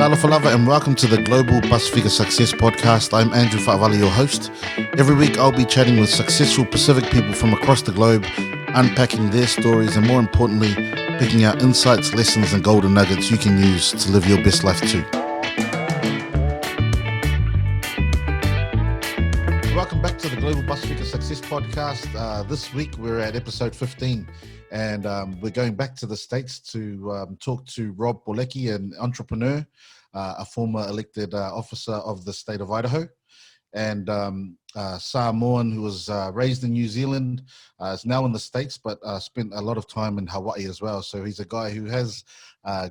Talafalava and welcome to the Global Pasifika Success Podcast. I'm Andrew Fa'avali, your host. Every week I'll be chatting with successful Pacific people from across the globe, unpacking their stories and more importantly, picking out insights, lessons and golden nuggets you can use to live your best life too. Welcome back to the Global Pasifika Success Podcast. This week we're at episode 15 and we're going back to the States to talk to Rob Poleki, an entrepreneur, a former elected officer of the state of Idaho, and Samoan who was raised in New Zealand, is now in the States, but spent a lot of time in Hawaii as well. So he's a guy who has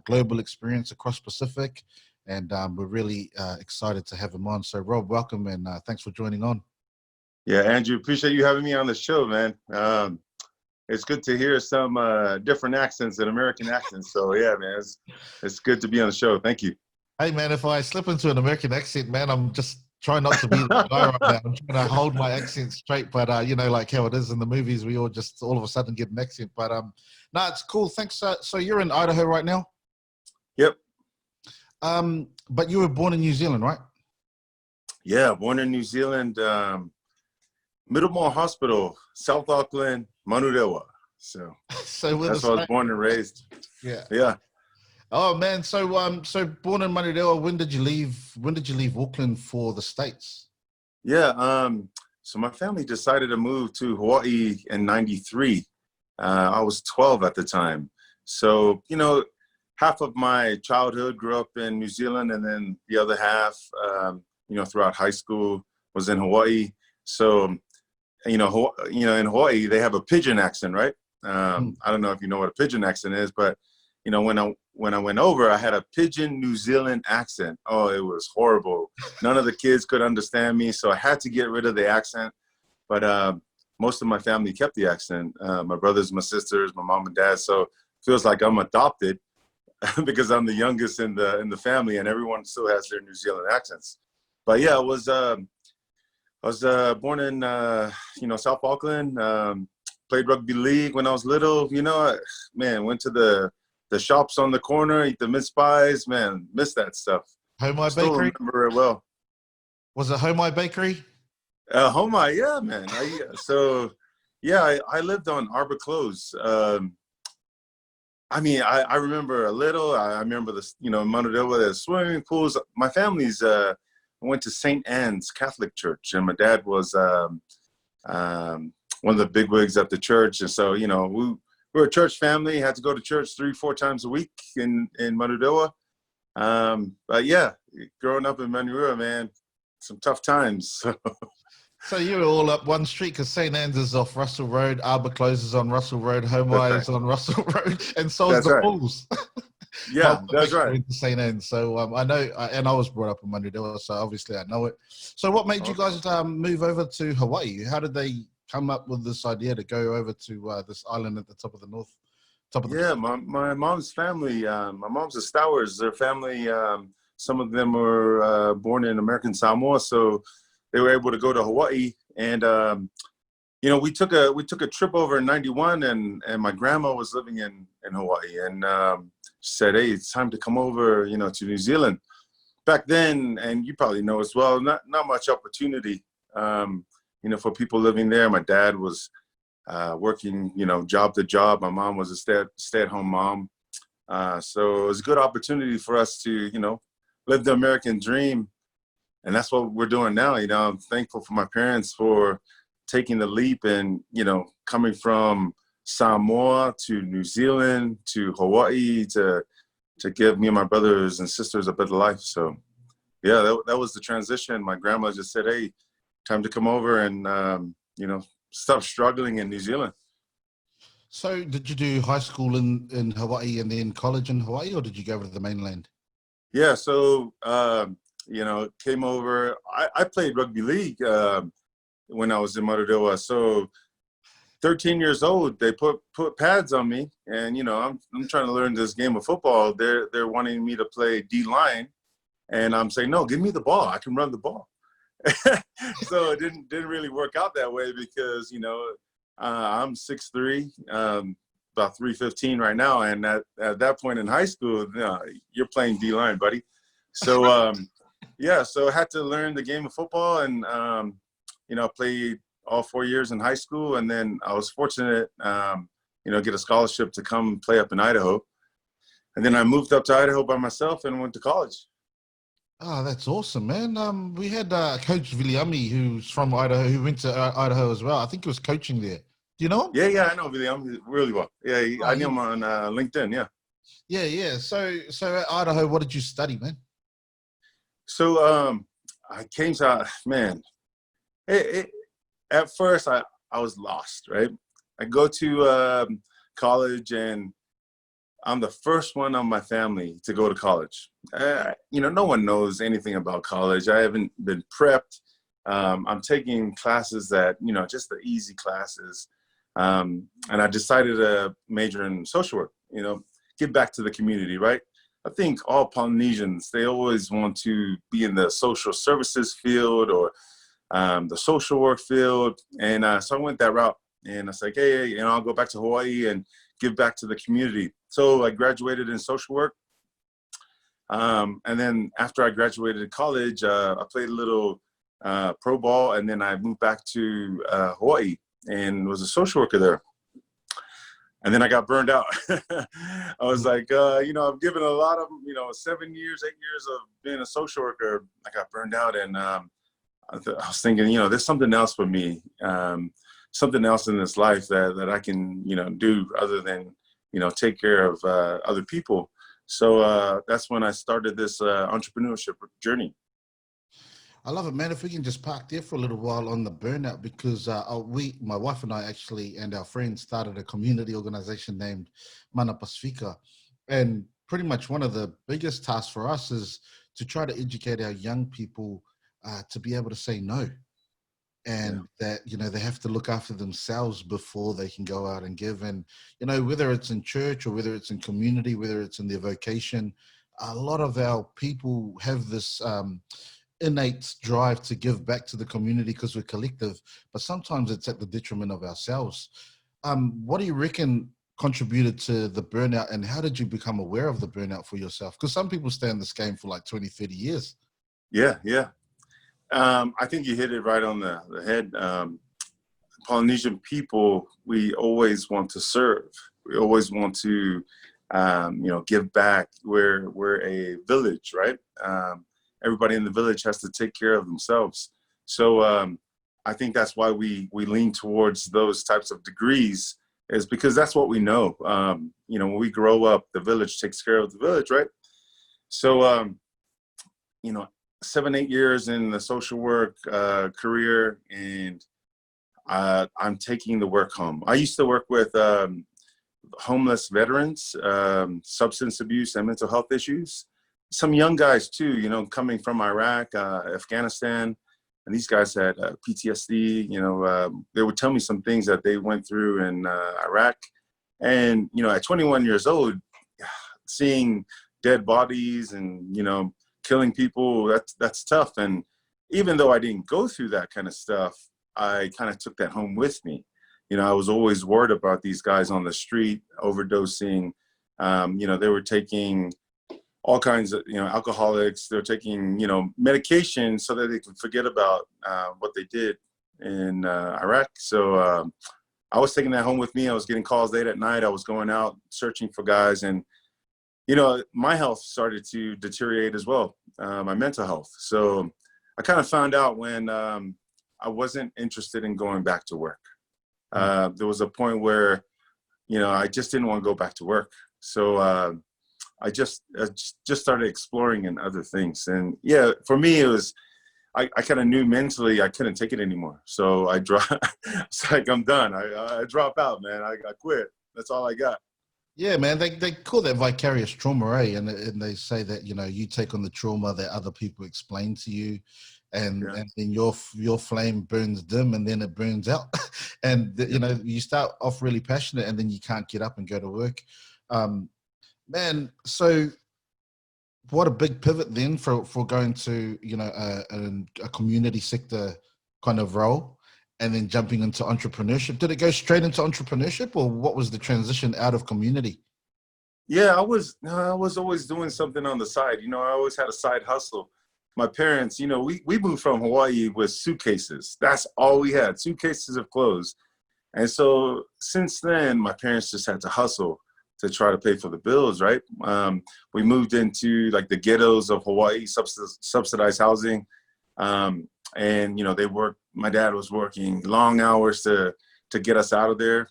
global experience across Pacific, and we're really excited to have him on. So Rob, welcome and thanks for joining on. Yeah, Andrew, appreciate you having me on the show, man. It's good to hear some different accents than American accents. So yeah, man, it's good to be on the show. Thank you. Hey man, if I slip into an American accent, man, I'm just trying not to be the guy right now. I'm trying to hold my accent straight, but you know, like how it is in the movies, we all of a sudden get an accent. But no, it's cool. Thanks. So you're in Idaho right now? Yep. But you were born in New Zealand, right? Yeah, born in New Zealand. Middlemore Hospital, South Auckland, Manurewa. So that's where I was born and raised. Yeah. Yeah. Oh man, so born in Manurewa. When did you leave Auckland for the States? Yeah. So my family decided to move to Hawaii in '93. I was 12 at the time. So, you know, half of my childhood grew up in New Zealand, and then the other half, you know, throughout high school was in Hawaii. So, in Hawaii, they have a pidgin accent, right? I don't know if you know what a pidgin accent is, but, you know, when I went over, I had a pidgin New Zealand accent. Oh, it was horrible. None of the kids could understand me, so I had to get rid of the accent. But most of my family kept the accent. My brothers, my sisters, my mom and dad. So it feels like I'm adopted because I'm the youngest in the family, and everyone still has their New Zealand accents. But yeah, I was born in, South Auckland, played rugby league when I was little, man, went to the shops on the corner, eat the mince pies, man, miss that stuff. Homai Still Bakery? remember it well. Was it Homai Bakery? Homai, yeah, man. I lived on Arbor Close. I remember a little. I remember Manurewa, the swimming pools. My family's, went to St. Anne's Catholic Church, and my dad was one of the bigwigs at the church. And so, you know, we were a church family, had to go to church 3-4 times a week in Manurewa. But yeah, growing up in Manurewa, man, some tough times. So you were all up one street, because St. Anne's is off Russell Road, Arbor Close is on Russell Road, Homai is on Russell Road, and so is the pools. Yeah, that's right. St. Anne's. So I know, and I was brought up in Manurewa, so obviously I know it. So what made you guys move over to Hawaii? How did they come up with this idea to go over to this island at the top of the north? My mom's family, my mom's a Stowers. Their family, some of them were born in American Samoa, so they were able to go to Hawaii. And we took a trip over in '91, and my grandma was living in Hawaii, and said, hey, it's time to come over, to New Zealand. Back then, and you probably know as well, not much opportunity, for people living there. My dad was working, job to job. My mom was a stay-at-home mom. So it was a good opportunity for us to, live the American dream. And that's what we're doing now. I'm thankful for my parents for taking the leap and, coming from Samoa to New Zealand to Hawaii to give me and my brothers and sisters a better life. So yeah, that was the transition. My grandma just said, hey, time to come over and stop struggling in New Zealand. So did you do high school in Hawaii and then college in Hawaii, or did you go over to the mainland? Yeah, so came over. I played rugby league when I was in Manurewa. So 13 years old, they put pads on me, and I'm trying to learn this game of football. They're wanting me to play D-line, and I'm saying, no, give me the ball. I can run the ball. So it didn't really work out that way because I'm 6'3", about 315 right now, and at that point in high school, you're playing D-line, buddy. So yeah, so I had to learn the game of football, and you know, I played all 4 years in high school, and then I was fortunate, you know, get a scholarship to come play up in Idaho, and then I moved up to Idaho by myself and went to college. Oh, that's awesome, man. We had Coach Viliami, who's from Idaho, who went to Idaho as well. I think he was coaching there. Do you know him? Yeah, yeah, I know William really well. Yeah, Oh, I knew him on LinkedIn. Yeah. yeah. So at Idaho, what did you study, man? So I came to, man, it, at first I was lost, right? I go to college, and I'm the first one on my family to go to college. You know, no one knows anything about college. I haven't been prepped. I'm taking classes that, you know, just the easy classes. And I decided to major in social work, you know, give back to the community, right? I think all Polynesians, they always want to be in the social services field or the social work field. And so I went that route, and I was like, hey, you know, I'll go back to Hawaii and give back to the community. So I graduated in social work. And then after I graduated college, I played a little pro ball, and then I moved back to Hawaii and was a social worker there. And then I got burned out. I was like, you know, I've given a lot of, you know, 7 years, 8 years of being a social worker. I got burned out, and I was thinking, you know, there's something else for me, something else in this life that I can, you know, do other than, you know, take care of other people. So that's when I started this entrepreneurship journey. I love it, man. If we can just park there for a little while on the burnout, because my wife and I actually, and our friends started a community organization named Mana Pasifika. And pretty much one of the biggest tasks for us is to try to educate our young people to be able to say no. And that, you know, they have to look after themselves before they can go out and give. And, you know, whether it's in church or whether it's in community, whether it's in their vocation, a lot of our people have this innate drive to give back to the community because we're collective, but sometimes it's at the detriment of ourselves. What do you reckon contributed to the burnout, and how did you become aware of the burnout for yourself? Because some people stay in this game for like 20, 30 years. Yeah, yeah. I think you hit it right on the head. Polynesian people, we always want to serve. We always want to, you know, give back. We're a village, right? Everybody in the village has to take care of themselves. So I think that's why we lean towards those types of degrees, is because that's what we know. You know, when we grow up, the village takes care of the village, right? So, you know, 7, 8 years in the social work career, and I'm taking the work home. I used to work with homeless veterans, substance abuse and mental health issues. Some young guys too, you know, coming from Iraq, Afghanistan, and these guys had PTSD. You know, they would tell me some things that they went through in Iraq. And, you know, at 21 years old, seeing dead bodies and, you know, killing people, that's tough. And even though I didn't go through that kind of stuff, I kind of took that home with me. You know, I was always worried about these guys on the street overdosing. You know, they were taking all kinds of, you know, alcoholics. They're taking, you know, medication so that they can forget about what they did in Iraq. So I was taking that home with me. I was getting calls late at night. I was going out searching for guys, and, you know, my health started to deteriorate as well, my mental health. So I kind of found out when I wasn't interested in going back to work. There was a point where, you know, I just didn't want to go back to work. So I just started exploring in other things. And yeah, for me, it was, I kind of knew mentally I couldn't take it anymore. So I it's like, I'm done. I drop out, man. I quit. That's all I got. Yeah, man, they call that vicarious trauma, eh? And they say that, you know, you take on the trauma that other people explain to you, and then your flame burns dim, and then it burns out. And you know, you start off really passionate, and then you can't get up and go to work. Man, so what a big pivot then for going to, you know, a community sector kind of role, and then jumping into entrepreneurship. Did it go straight into entrepreneurship, or what was the transition out of community? Yeah, I was always doing something on the side. You know, I always had a side hustle. My parents, you know, we moved from Hawaii with suitcases. That's all we had, suitcases of clothes. And so since then, my parents just had to hustle to try to pay for the bills, right? We moved into like the ghettos of Hawaii, subsidized housing. And, you know, my dad was working long hours to get us out of there.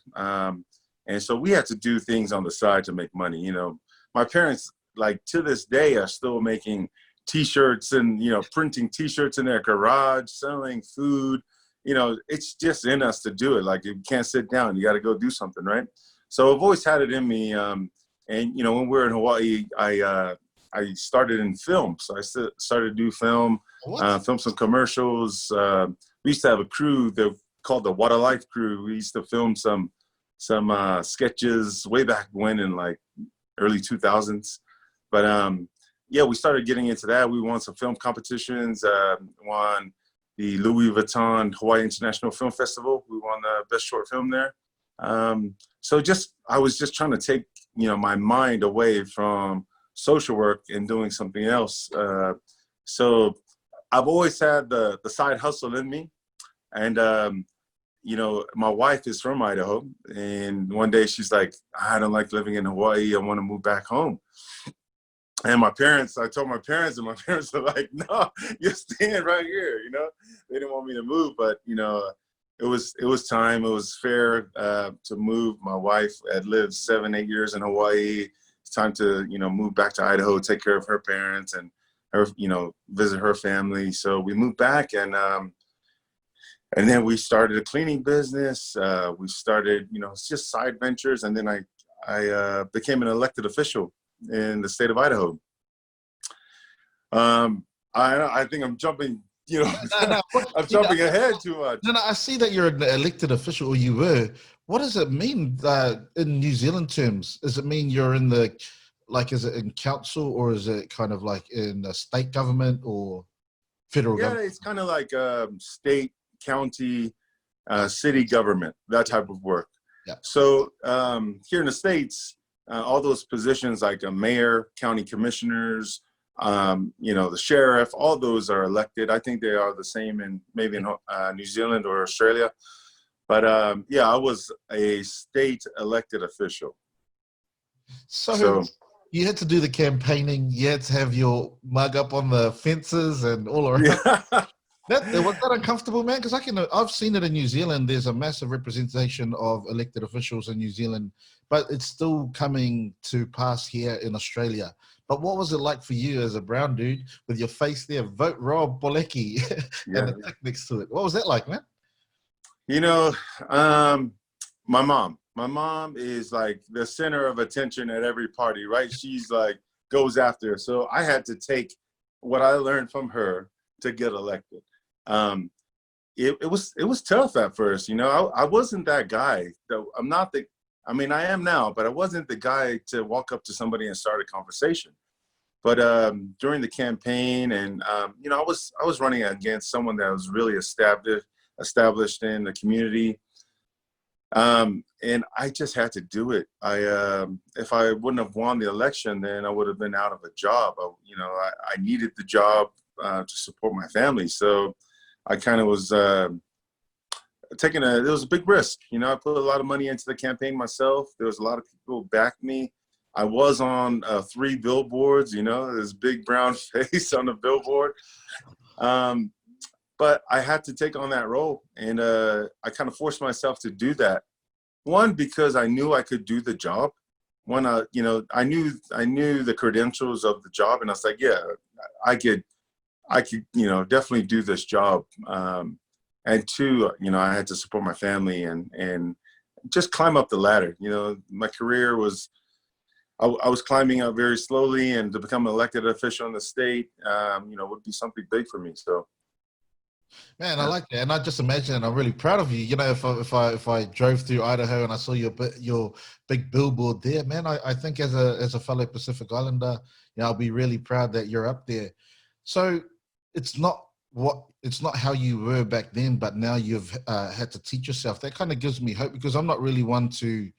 And so we had to do things on the side to make money. You know, my parents, like to this day, are still making T-shirts and, you know, printing T-shirts in their garage, selling food. You know, it's just in us to do it. Like, you can't sit down, you got to go do something, right? So I've always had it in me. And, you know, when we were in Hawaii, I started in film. So I started to do film, film some commercials. We used to have a crew that called the Water Life Crew. We used to film some sketches way back when in like early 2000s. But yeah, we started getting into that. We won some film competitions, won the Louis Vuitton Hawaii International Film Festival. We won the best short film there. So I was just trying to take, you know, my mind away from social work and doing something else. So I've always had the side hustle in me. And, you know, my wife is from Idaho. And one day she's like, I don't like living in Hawaii. I want to move back home. And I told my parents, and my parents are like, no, you're staying right here. You know, they didn't want me to move, but, you know, it was time. It was fair to move. My wife had lived 7-8 years in Hawaii. It's time to, you know, move back to Idaho, take care of her parents and her, you know, visit her family. So we moved back, and then we started a cleaning business. We started, you know, it's just side ventures. And then I became an elected official in the state of Idaho. I think I'm jumping, you know, I'm jumping ahead too much. No, I see that you're an elected official, or you were. What does it mean in New Zealand terms? Does it mean you're in is it in council, or is it kind of like in a state government or federal government? Yeah, it's kind of like state, county, city government, that type of work. Yeah. So here in the States, all those positions like a mayor, county commissioners, you know, the sheriff, all those are elected. I think they are the same in maybe in New Zealand or Australia. But yeah, I was a state elected official. So you had to do the campaigning. You had to have your mug up on the fences and all around. Yeah. Was that uncomfortable, man? Because I've seen it in New Zealand. There's a massive representation of elected officials in New Zealand, but it's still coming to pass here in Australia. But what was it like for you as a brown dude with your face there, vote Rob Poleki, and the tick next to it? What was that like, man? You know, my mom is like the center of attention at every party, right? She's like, goes after. So I had to take what I learned from her to get elected. It was tough at first. You know, I wasn't that guy. I am now, but I wasn't the guy to walk up to somebody and start a conversation. But during the campaign, and you know, I was running against someone that was really established in the community, and I just had to do it. If I wouldn't have won the election, then I would have been out of a job. You know, I needed the job to support my family, so I kind of was it was a big risk. You know, I put a lot of money into the campaign myself. There was a lot of people who backed me. I was on 3 billboards, you know, this big brown face on the billboard. But I had to take on that role, and I kind of forced myself to do that. One, because I knew I could do the job. One, you know, I knew the credentials of the job, and I was like, yeah, I could, you know, definitely do this job. And 2, you know, I had to support my family and just climb up the ladder. You know, my career was, I was climbing up very slowly, and to become an elected official in the state, you know, would be something big for me. So. Man, I like that, and I just imagine, and I'm really proud of you. You know, if I drove through Idaho and I saw your big billboard there, man, I think as a fellow Pacific Islander, you know, I'll be really proud that you're up there. So it's not how you were back then, but now you've had to teach yourself. That kind of gives me hope, because I'm not really one to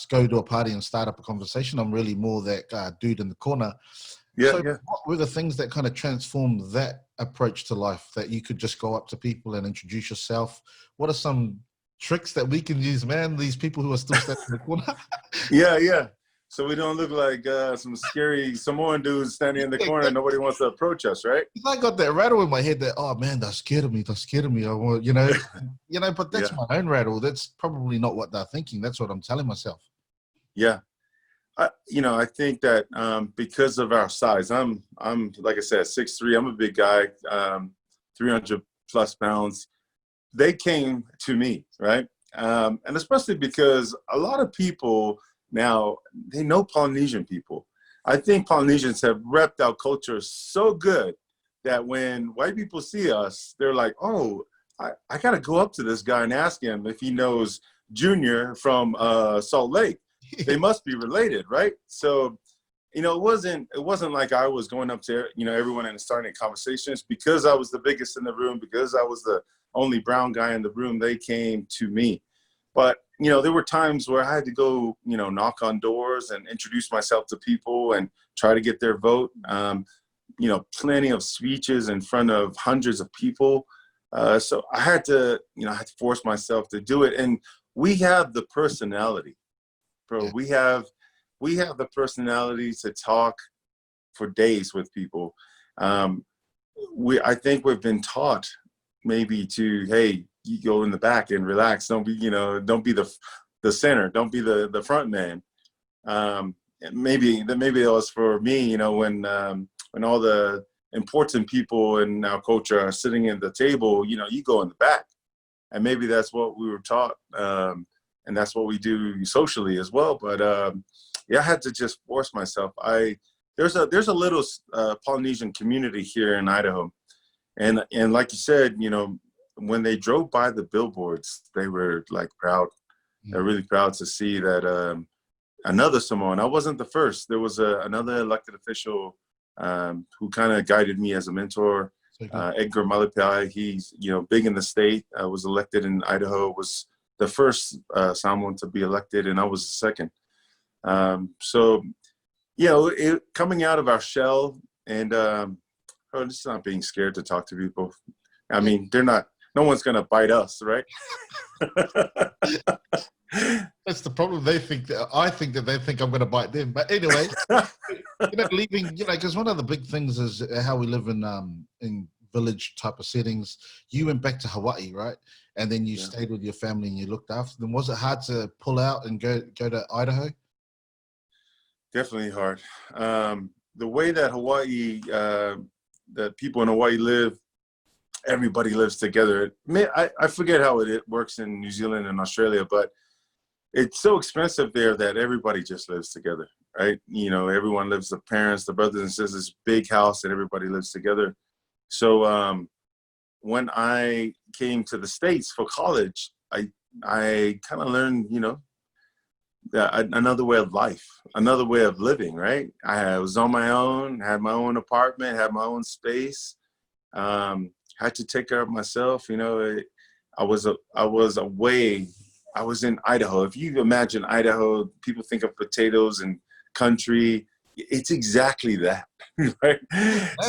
go to a party and start up a conversation. I'm really more that dude in the corner. Yeah, So yeah. what were the things that kind of transformed that approach to life, that you could just go up to people and introduce yourself? What are some tricks that we can use, man, these people who are still standing in the corner? Yeah, yeah. So we don't look like some scary Samoan dudes standing in the corner and nobody wants to approach us, right? I got that rattle in my head that, oh man, they're scared of me. They're scared of me. I want, but that's Yeah, my own rattle. That's probably not what they're thinking. That's what I'm telling myself. yeah. I think that because of our size, I'm like I said, 6'3". I'm a big guy, 300 plus pounds. They came to me, right? And especially because a lot of people now, they know Polynesian people. I think Polynesians have repped our culture so good that when white people see us, they're like, oh, I got to go up to this guy and ask him if he knows Junior from Salt Lake. They must be related, right? So, it wasn't like I was going up to, everyone and starting conversations. Because I was the biggest in the room, because I was the only brown guy in the room, they came to me. But, there were times where I had to go, knock on doors and introduce myself to people and try to get their vote. Plenty of speeches in front of hundreds of people. So I had to force myself to do it. And we have the personality, bro. Yeah. We have the personality to talk for days with people. I think we've been taught maybe to, hey, you go in the back and relax. Don't be the center. Don't be the front man. Maybe it was for me, when all the important people in our culture are sitting at the table, you go in the back. And maybe that's what we were taught. And that's what we do socially as well. But I had to just force myself. There's a little Polynesian community here in Idaho, and like you said, when they drove by the billboards, they were like proud. They're really proud to see that another Samoan. I wasn't the first. There was another elected official who kind of guided me as a mentor. Edgar Malipai. He's big in the state. Was elected in Idaho. Was the first Samoan to be elected, and I was the second. Coming out of our shell and just not being scared to talk to people. I mean, no one's going to bite us, right? That's the problem. I think that they think I'm going to bite them. But anyway, leaving, because one of the big things is how we live in village type of settings. You went back to Hawaii, right? And then you stayed with your family and you looked after them. Was it hard to pull out and go to Idaho? Definitely hard. The way that Hawaii, that people in Hawaii live, everybody lives together. I forget how it works in New Zealand and Australia, but it's so expensive there that everybody just lives together, right? Everyone lives, the parents, the brothers and sisters, big house, and everybody lives together. So when I came to the States for college, I kind of learned, another way of life, another way of living, right? I was on my own, had my own apartment, had my own space, had to take care of myself. I was away. I was in Idaho. If you imagine Idaho, people think of potatoes and country. It's exactly that, right?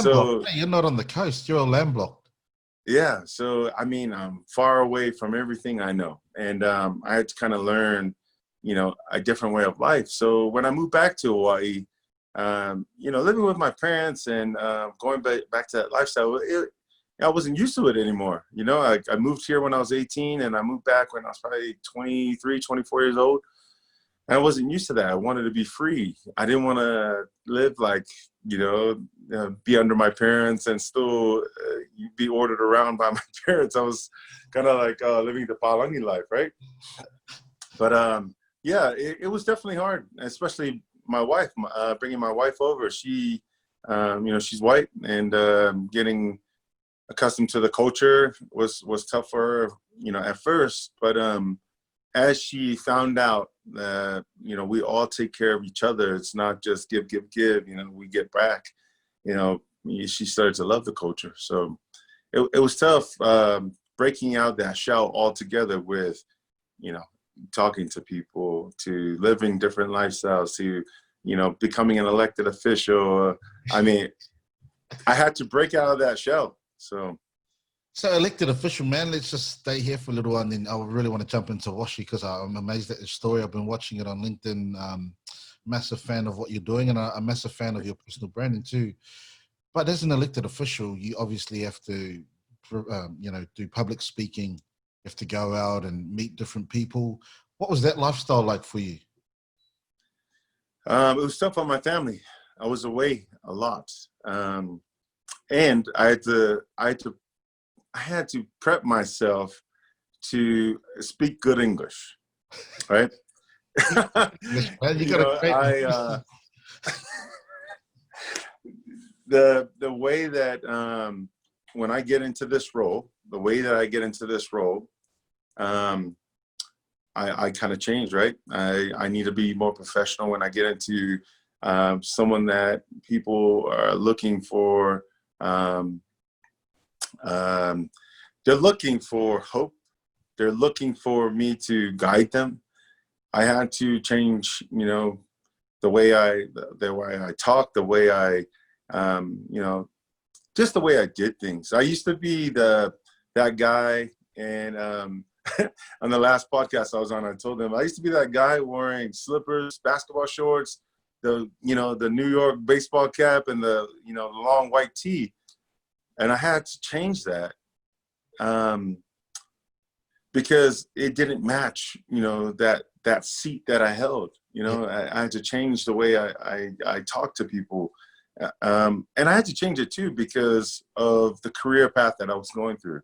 So you're not on the coast. You're landlocked. Yeah. So, I'm far away from everything I know. And I had to kind of learn, a different way of life. So when I moved back to Hawaii, living with my parents and going back to that lifestyle, I wasn't used to it anymore. I moved here when I was 18 and I moved back when I was probably 23, 24 years old. And I wasn't used to that. I wanted to be free. I didn't want to live like, be under my parents and still be ordered around by my parents. I was kind of like living the Palangi life, right? But it was definitely hard, especially my wife, bringing my wife over. She, she's white, and getting accustomed to the culture was tough for her, at first. But as she found out that, we all take care of each other, it's not just give, we get back, she started to love the culture. So it was tough breaking out that shell altogether with, talking to people, to living different lifestyles, to, you know, becoming an elected official. I mean, I had to break out of that shell. So elected official, man, let's just stay here for a little while, and then I really want to jump into WASHIE because I'm amazed at the story. I've been watching it on LinkedIn. Massive fan of what you're doing, and I'm a massive fan of your personal branding too. But as an elected official, you obviously have to, you know, do public speaking. You have to go out and meet different people. What was that lifestyle like for you? It was tough on my family. I was away a lot, and I had to prep myself to speak good English, right? You got the way that when I get into this role, I kind of change, right? I need to be more professional when I get into someone that people are looking for. They're looking for hope. They're looking for me to guide them. I had to change, you know, the way I talk, the way I, you know, just the way I did things. I used to be that guy, and on the last podcast I was on, I told them I used to be that guy wearing slippers, basketball shorts, the New York baseball cap, and the long white tee, and I had to change that because it didn't match, you know, that seat that I held. You know, I had to change the way I talk to people. And I had to change it too because of the career path that I was going through.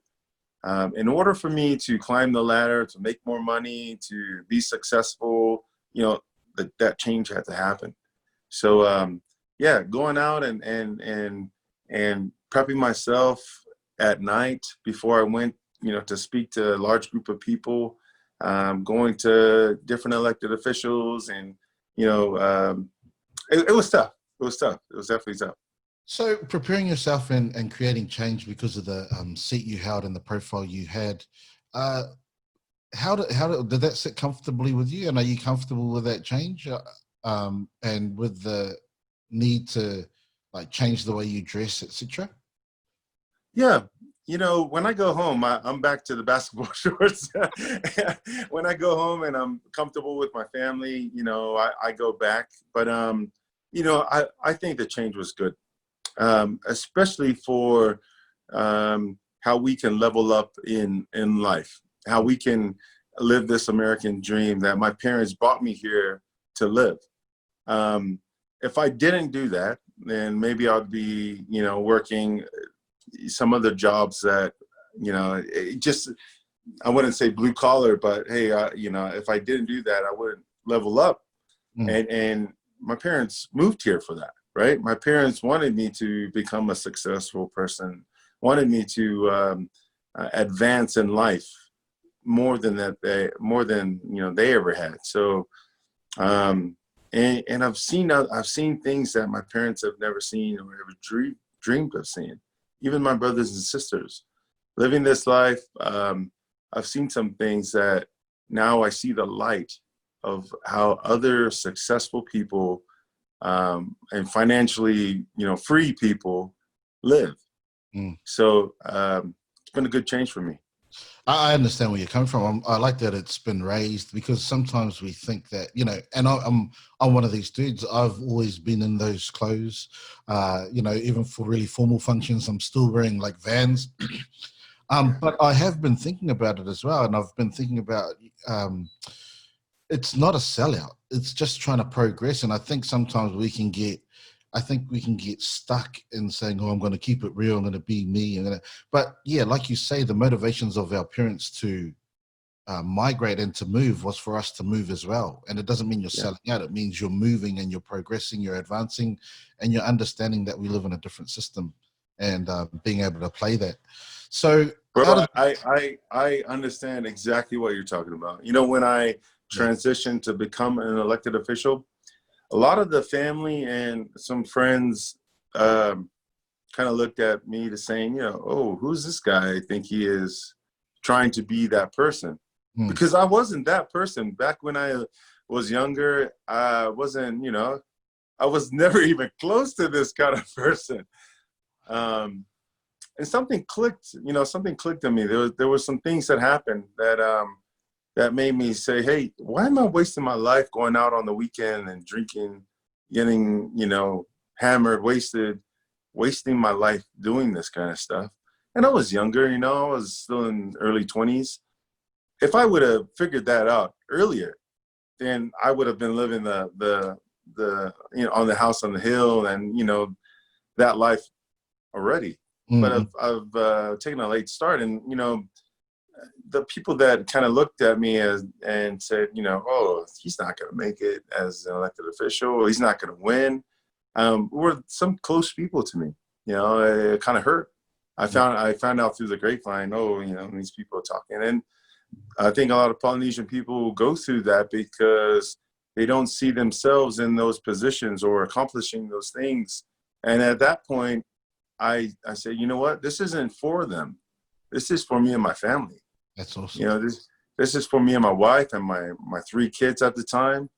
In order for me to climb the ladder, to make more money, to be successful, you know, that change had to happen. So yeah, going out and prepping myself at night before I went, you know, to speak to a large group of people, going to different elected officials, and you know, it was tough. It was tough. It was definitely tough. So preparing yourself and creating change because of the seat you held and the profile you had, how did that sit comfortably with you? And are you comfortable with that change? And with the need to like change the way you dress, etc.? Yeah. You know, when I go home, I'm back to the basketball shorts. When I go home and I'm comfortable with my family, you know, I go back. But, you know, I think the change was good, especially for how we can level up in life, how we can live this American dream that my parents brought me here to live. If I didn't do that, then maybe I'd be, you know, working some other jobs that, you know, I wouldn't say blue collar, but hey, you know, if I didn't do that, I wouldn't level up. And my parents moved here for that, right? My parents wanted me to become a successful person, wanted me to advance in life more than you know they ever had. So and I've seen things that my parents have never seen or ever dreamed of seeing. Even my brothers and sisters living this life, I've seen some things that now I see the light of how other successful people and financially, you know, free people live. So it's been a good change for me. I understand where you're coming from. I like that it's been raised because sometimes we think that, you know, and I'm one of these dudes. I've always been in those clothes, you know, even for really formal functions. I'm still wearing like Vans, but I have been thinking about it as well, and I've been thinking about it's not a sellout. It's just trying to progress, and I think sometimes we can get stuck in saying, "Oh, I'm going to keep it real. I'm going to be me." But yeah, like you say, the motivations of our parents to migrate and to move was for us to move as well. And it doesn't mean you're selling out. It means you're moving and you're progressing, you're advancing, and you're understanding that we live in a different system and being able to play that. So, bro, I understand exactly what you're talking about. You know, when I transitioned to become an elected official, a lot of the family and some friends kind of looked at me to saying, you know, oh, who's this guy? I think he is trying to be that person. Mm. because I wasn't that person back when I was younger. I wasn't, I was never even close to this kind of person. And something clicked, something clicked in me. There were some things that happened that made me say, hey, why am I wasting my life going out on the weekend and drinking, getting, hammered, wasting my life doing this kind of stuff? And I was younger, I was still in early 20s. If I would have figured that out earlier, then I would have been living the on the house on the hill and, that life already. Mm-hmm. But I've taken a late start, and, the people that kind of looked at me and said, oh, he's not going to make it as an elected official, he's not going to win, were some close people to me. It kind of hurt. I found out through the grapevine, these people are talking. And I think a lot of Polynesian people go through that because they don't see themselves in those positions or accomplishing those things. And at that point, I say, you know what? This isn't for them. This is for me and my family. That's awesome. This is for me and my wife and my 3 kids at the time,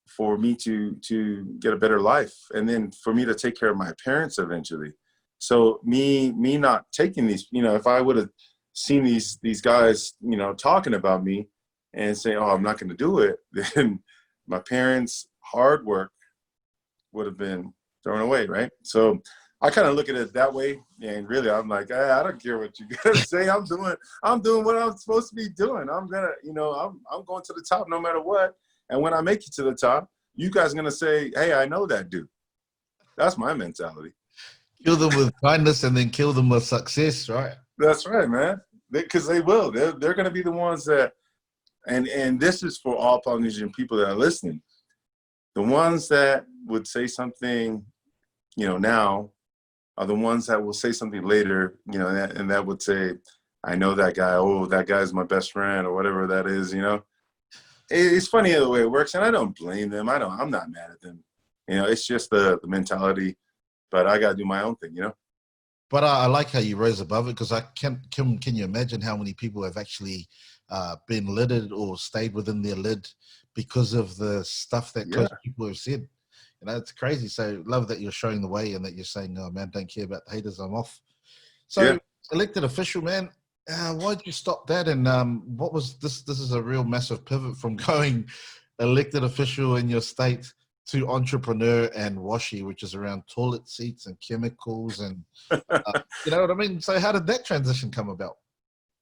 for me to get a better life, and then for me to take care of my parents eventually. So me not taking these, if I would have seen these guys, talking about me and saying, oh, I'm not going to do it, then my parents' hard work would have been thrown away, right? So I kind of look at it that way, and really, I'm like, I don't care what you gotta say. I'm doing what I'm supposed to be doing. I'm gonna, I'm going to the top no matter what. And when I make it to the top, you guys are gonna say, hey, I know that dude. That's my mentality. Kill them with kindness and then kill them with success, right? That's right, man. Because they will. They're gonna be the ones that, and this is for all Polynesian people that are listening. The ones that would say something, now, are the ones that will say something later, and that would say, I know that guy, oh, that guy's my best friend, or whatever that is, It's funny the way it works, and I don't blame them. I'm not mad at them. It's just the mentality, but I got to do my own thing, But I like how you rose above it, because can you imagine how many people have actually been lidded or stayed within their lid because of the stuff that close people have said? It's crazy. So love that you're showing the way and that you're saying, no, man, don't care about the haters, I'm off. So elected official, man, why'd you stop that? And what was this? This is a real massive pivot from going elected official in your state to entrepreneur and WASHIE, which is around toilet seats and chemicals and, you know what I mean? So how did that transition come about?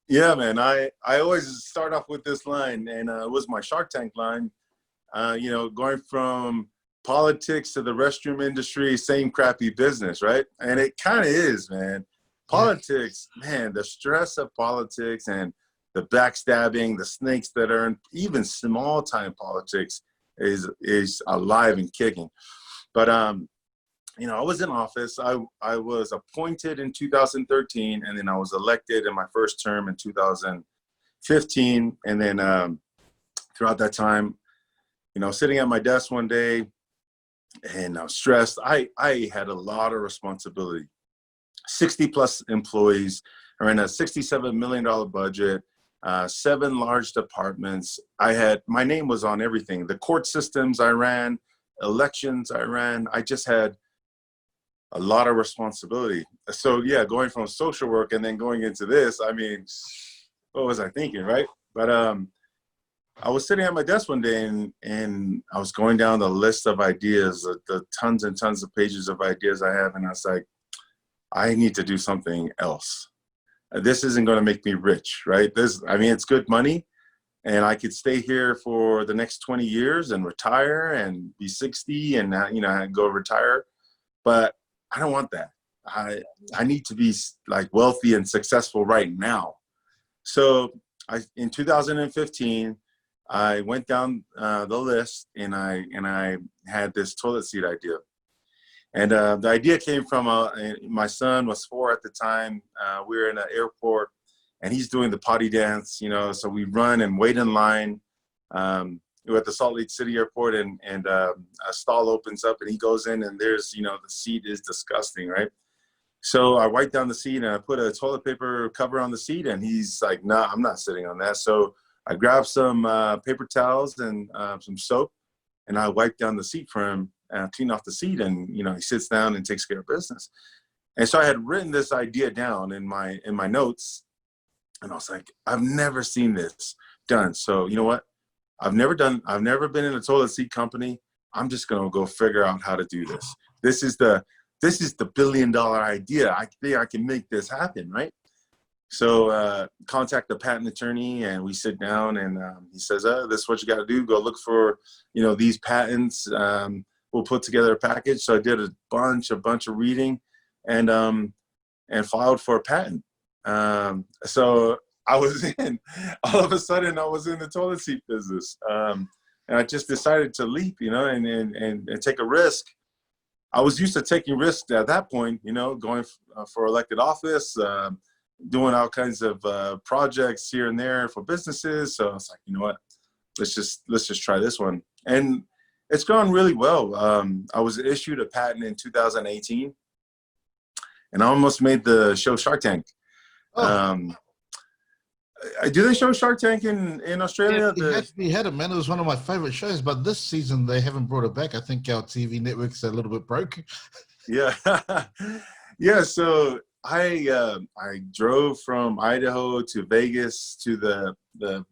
Yeah, man, I always start off with this line, and it was my Shark Tank line, going from politics to the restroom industry, same crappy business, right? And it kind of is, man. Politics, man, the stress of politics and the backstabbing, the snakes that are in even small time politics is alive and kicking. But I was in office. I was appointed in 2013, and then I was elected in my first term in 2015. And then throughout that time, sitting at my desk one day, and I was stressed. I had a lot of responsibility. 60 plus employees, are in a $67 million budget, 7 large departments. My name was on everything. The court systems I ran, elections I ran. I just had a lot of responsibility. So yeah, going from social work and then going into this, I mean, what was I thinking, right? But I was sitting at my desk one day, and I was going down the list of ideas, the tons and tons of pages of ideas I have, and I was like, I need to do something else. This isn't going to make me rich, right? It's good money, and I could stay here for the next 20 years and retire and be 60 and, go retire. But I don't want that. I need to be like wealthy and successful right now. So in 2015, I went down the list, and I had this toilet seat idea. And the idea came from my son was 4 at the time. We were in an airport, and he's doing the potty dance, so we run and wait in line. We're at the Salt Lake City airport, and a stall opens up, and he goes in, and there's, the seat is disgusting, right? So I wiped down the seat and I put a toilet paper cover on the seat, and he's like, "Nah, I'm not sitting on that." So I grabbed some paper towels and some soap, and I wiped down the seat for him and I cleaned off the seat, and he sits down and takes care of business. And so I had written this idea down in my notes, and I was like, I've never seen this done. So you know what? I've never been in a toilet seat company. I'm just gonna go figure out how to do this. This is the $1 billion idea. I think I can make this happen, right? So contact the patent attorney, and we sit down, and he says, this is what you got to do. Go look for, these patents. We'll put together a package. So I did a bunch of reading, and filed for a patent. So I was all of a sudden I was in the toilet seat business. And I just decided to leap, and take a risk. I was used to taking risks at that point, going for elected office, doing all kinds of projects here and there for businesses. So I was like, you know what, let's just try this one. And it's gone really well. I was issued a patent in 2018, and I almost made the show Shark Tank. Oh. Do they show Shark Tank in Australia? Yeah, we had it, man. It was one of my favorite shows, but this season they haven't brought it back. I think our TV network's a little bit broke. Yeah. Yeah, so I drove from Idaho to Vegas to the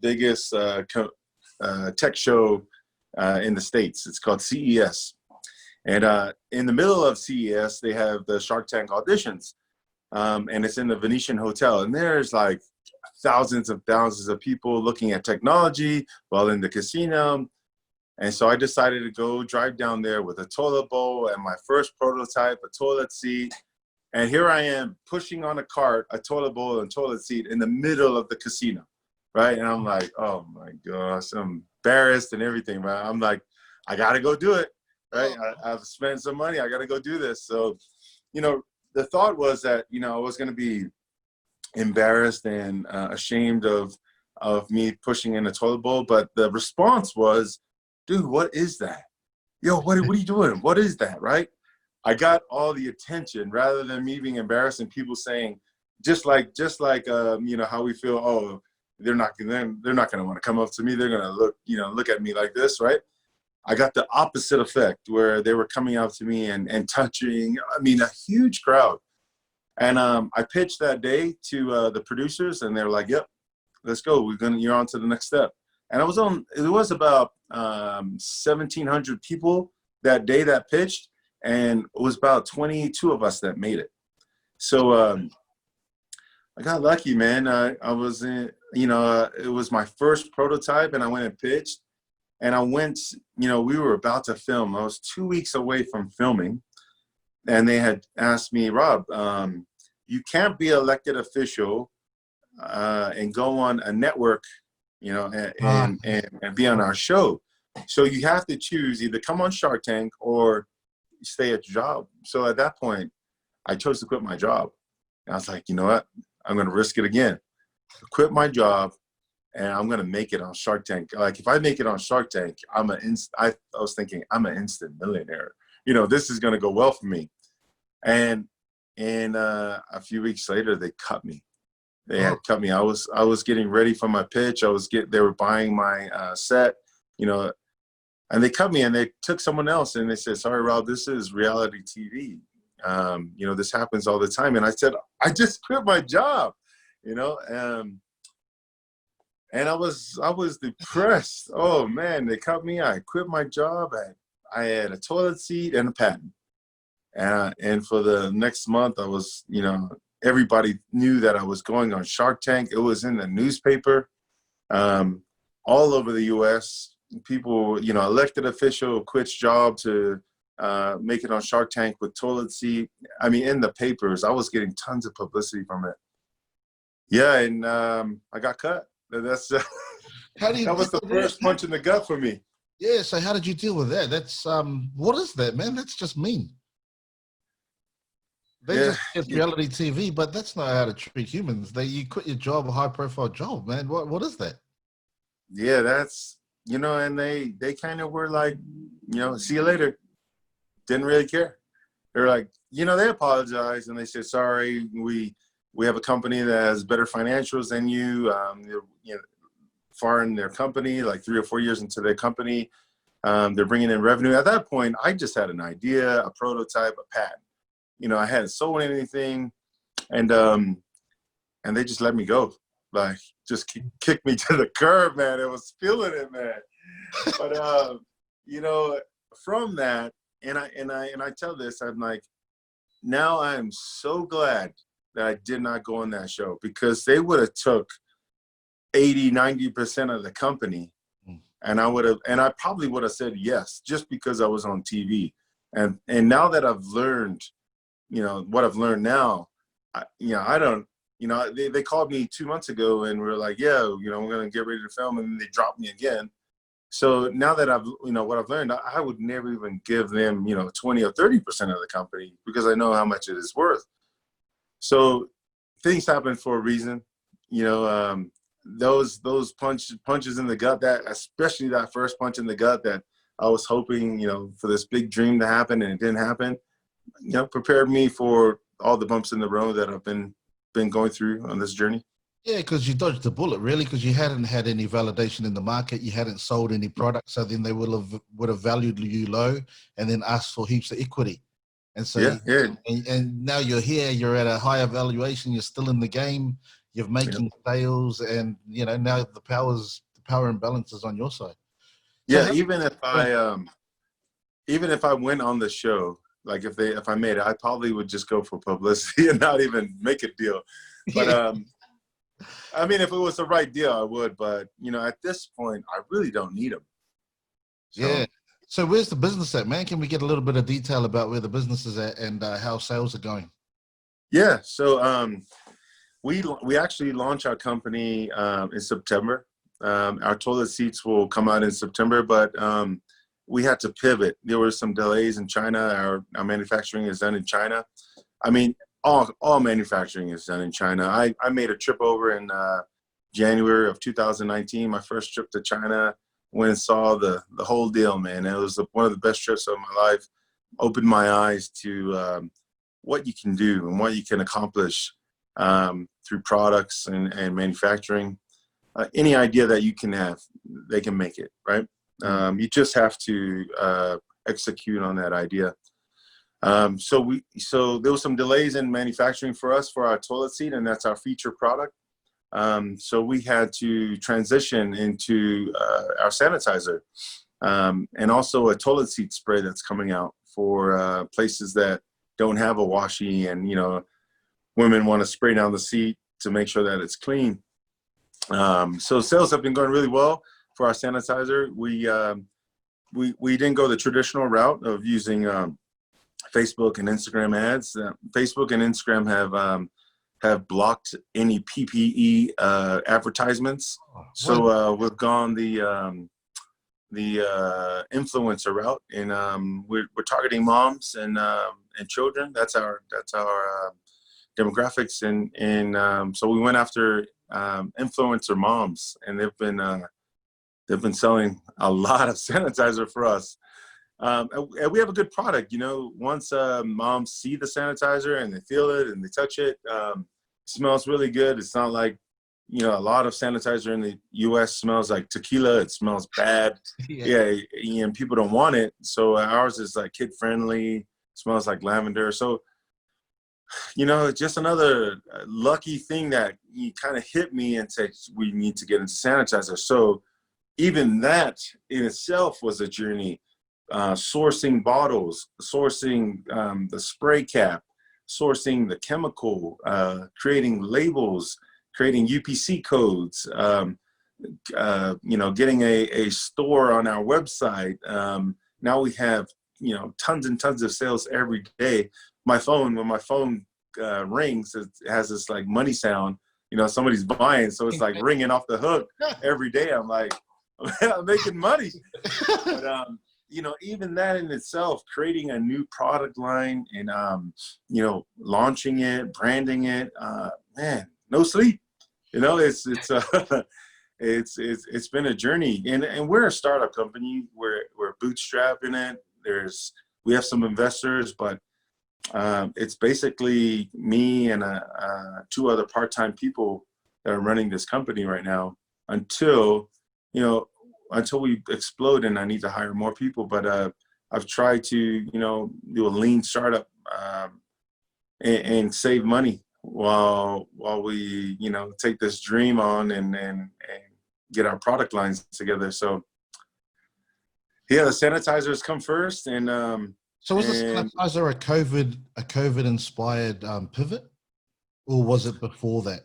biggest tech show in the States. It's called CES. And in the middle of CES, they have the Shark Tank auditions. And it's in the Venetian Hotel. And there's like thousands of people looking at technology while in the casino. And so I decided to go drive down there with a toilet bowl and my first prototype, a toilet seat. And here I am pushing on a cart, a toilet bowl and toilet seat in the middle of the casino, right? And I'm like, oh my gosh, I'm embarrassed and everything, right? I'm like, I gotta go do it, right? I've spent some money, I gotta go do this. So, the thought was that, I was gonna be embarrassed and ashamed of me pushing in a toilet bowl, but the response was, dude, what is that? Yo, what are you doing? What is that, right? I got all the attention rather than me being embarrassed and people saying, just like how we feel, oh, they're not gonna want to come up to me. They're gonna look at me like this, right? I got the opposite effect where they were coming out to me and touching. I mean, a huge crowd. And I pitched that day to the producers, and they were like, "Yep, let's go. You're on to the next step." And it was about 1,700 people that day that pitched, and it was about 22 of us that made it. So I got lucky, man. I was in, it was my first prototype, and I went and pitched. And I went, we were about to film. I was 2 weeks away from filming. And they had asked me, Rob, you can't be elected official and go on a network, and be on our show. So you have to choose, either come on Shark Tank or stay at your job. So at that point, I chose to quit my job. And I was like, you know what? I'm going to risk it again. Quit my job, and I'm going to make it on Shark Tank. Like, if I make it on Shark Tank, I was thinking, I'm an instant millionaire. This is going to go well for me. And a few weeks later, they cut me. They had cut me. I was getting ready for my pitch. They were buying my set, and they cut me, and they took someone else, and they said, "Sorry, Rob, this is reality TV. This happens all the time." And I said, "I just quit my job," and I was depressed. Oh man, they cut me. I quit my job. I had a toilet seat and a patent. And for the next month, I was, everybody knew that I was going on Shark Tank. It was in the newspaper, all over the U.S. People, elected official quits job to make it on Shark Tank with toilet seat. I mean, in the papers, I was getting tons of publicity from it. Yeah, and I got cut. That was the first punch in the gut for me. Yeah. So how did you deal with that? That's what is that, man? That's just mean. They just get reality TV, but that's not how to treat humans. You quit your job, a high-profile job, man. What is that? Yeah, that's and they kind of were like, see you later. Didn't really care. they're like, you know, they apologized and they said, sorry, we have a company that has better financials than you. You know, far in their company, like 3 or 4 years into their company, they're bringing in revenue. At that point, I just had an idea, a prototype, a patent. You know, I hadn't sold anything, and they just let me go. Like, just kicked me to the curb, man. I was feeling it, man. But you know, from that, and I tell this, I'm like, now I'm so glad that I did not go on that show, because they would have took 80–90% of the company, and I probably would have said yes, just because I was on TV. And now that I've learned, you know, what I've learned now, I don't, you know, they called me 2 months ago and were like, yeah, you know, we're going to get ready to film, and then they dropped me again. So now that I've, you know, what I've learned, I would never even give them, you know, 20 or 30% of the company, because I know how much it is worth. So things happen for a reason, you know. Those punches in the gut, that especially that first punch in the gut that I was hoping, you know, for this big dream to happen, and it didn't happen, you know, prepared me for all the bumps in the road that I've been going through on this journey. Yeah, because you dodged the bullet, really, because you hadn't had any validation in the market, you hadn't sold any products, so then they would have valued you low, and then asked for heaps of equity. And so, yeah. And now you're here, you're at a higher valuation, you're still in the game, you're making sales, and you know, now the power and balance is on your side. So Yeah, even if I went on the show, like if I made it, I probably would just go for publicity and not even make a deal. But I mean, if it was the right deal, I would. But you know, at this point, I really don't need them. So. Yeah. So where's the business at, man? Can we get a little bit of detail about where the business is at and how sales are going? Yeah. So we actually launched our company in September. Our toilet seats will come out in September, but we had to pivot. There were some delays in China. Our manufacturing is done in China. I mean, all manufacturing is done in China. I made a trip over in January of 2019, my first trip to China. Went and saw the whole deal, man. It was one of the best trips of my life. Opened my eyes to what you can do and what you can accomplish through products and manufacturing. Any idea that you can have, they can make it, right? You just have to execute on that idea. So there was some delays in manufacturing for us for our toilet seat, and that's our feature product. So we had to transition into our sanitizer and also a toilet seat spray that's coming out for places that don't have a WASHIE, and you know, women want to spray down the seat to make sure that it's clean. So sales have been going really well for our sanitizer. We didn't go the traditional route of using Facebook and Instagram ads. Facebook and Instagram have blocked any PPE advertisements. So we've gone the influencer route, and we're targeting moms and children. That's our demographics, and so we went after influencer moms, and they've been selling a lot of sanitizer for us. And we have a good product. You know, once moms see the sanitizer and they feel it and they touch it, it smells really good. It's not like, you know, a lot of sanitizer in the US smells like tequila. It smells bad. Yeah, and people don't want it. So ours is like kid friendly, smells like lavender. So, you know, just another lucky thing that you kind of hit me and said, we need to get into sanitizer. So even that in itself was a journey. Sourcing bottles, sourcing the spray cap, sourcing the chemical, creating labels, creating UPC codes, you know, getting a store on our website. Now we have, you know, tons and tons of sales every day. My phone, when my phone rings, it has this like money sound, you know, somebody's buying. So it's like ringing off the hook every day. I'm like, I'm making money. But, you know, even that in itself, creating a new product line and, you know, launching it, branding it, man, no sleep. You know, it's been a journey, and we're a startup company. We're bootstrapping it. We have some investors, but It's basically me and two other part-time people that are running this company right now until, until we explode and I need to hire more people. But I've tried to, do a lean startup and save money while we, take this dream on and get our product lines together. So yeah, the sanitizers come first, and so was the sanitizer a COVID inspired pivot, or was it before that?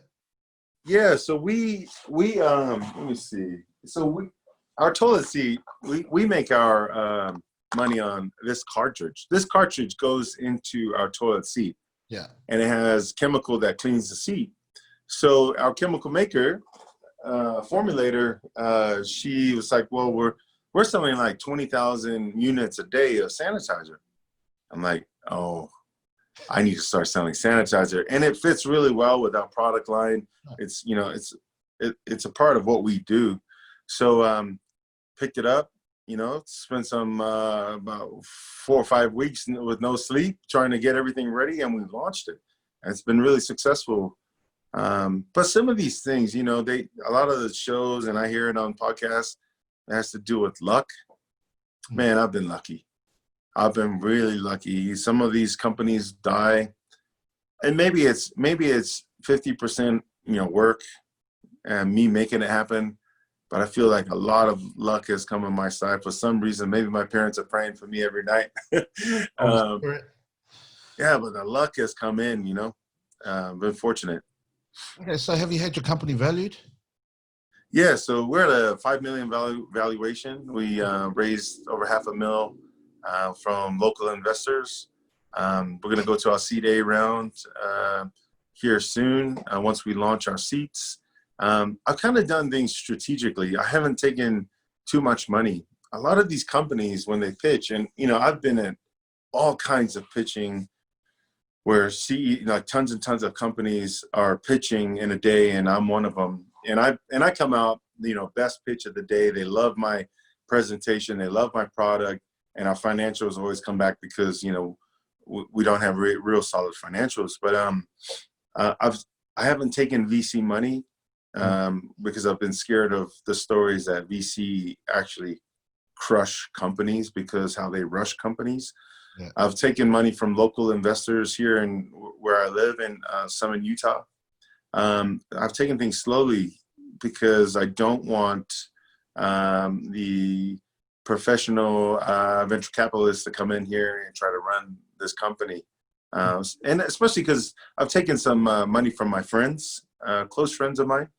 Yeah, so we let me see. So our toilet seat, we make our money on this cartridge. This cartridge goes into our toilet seat. Yeah. And it has chemical that cleans the seat. So our chemical maker, formulator, she was like, well, we're selling like 20,000 units a day of sanitizer. I'm like, oh, I need to start selling sanitizer. And it fits really well with our product line. It's, it's a part of what we do. So picked it up, spent some about 4 or 5 weeks with no sleep trying to get everything ready, and we launched it. And it's been really successful. But some of these things, a lot of the shows, and I hear it on podcasts, it has to do with luck. Man, I've been lucky. I've been really lucky. Some of these companies die, and maybe it's 50%, work and me making it happen. But I feel like a lot of luck has come on my side for some reason. Maybe my parents are praying for me every night. Yeah, but the luck has come in, been fortunate. Okay, so have you had your company valued? Yeah, so we're at a $5 million valuation. We raised over $500,000 from local investors. We're going to go to our Seed A round here soon once we launch our seats. I've kind of done things strategically. I haven't taken too much money. A lot of these companies, when they pitch, and I've been at all kinds of pitching where tons and tons of companies are pitching in a day, and I'm one of them. And I come out, best pitch of the day. They love my presentation, they love my product, and our financials always come back because we don't have real solid financials. But I haven't taken VC money. Because I've been scared of the stories that VC actually crush companies because how they rush companies. Yeah. I've taken money from local investors here in where I live in some in Utah. I've taken things slowly because I don't want the professional venture capitalists to come in here and try to run this company. And especially because I've taken some money from my friends, close friends of mine.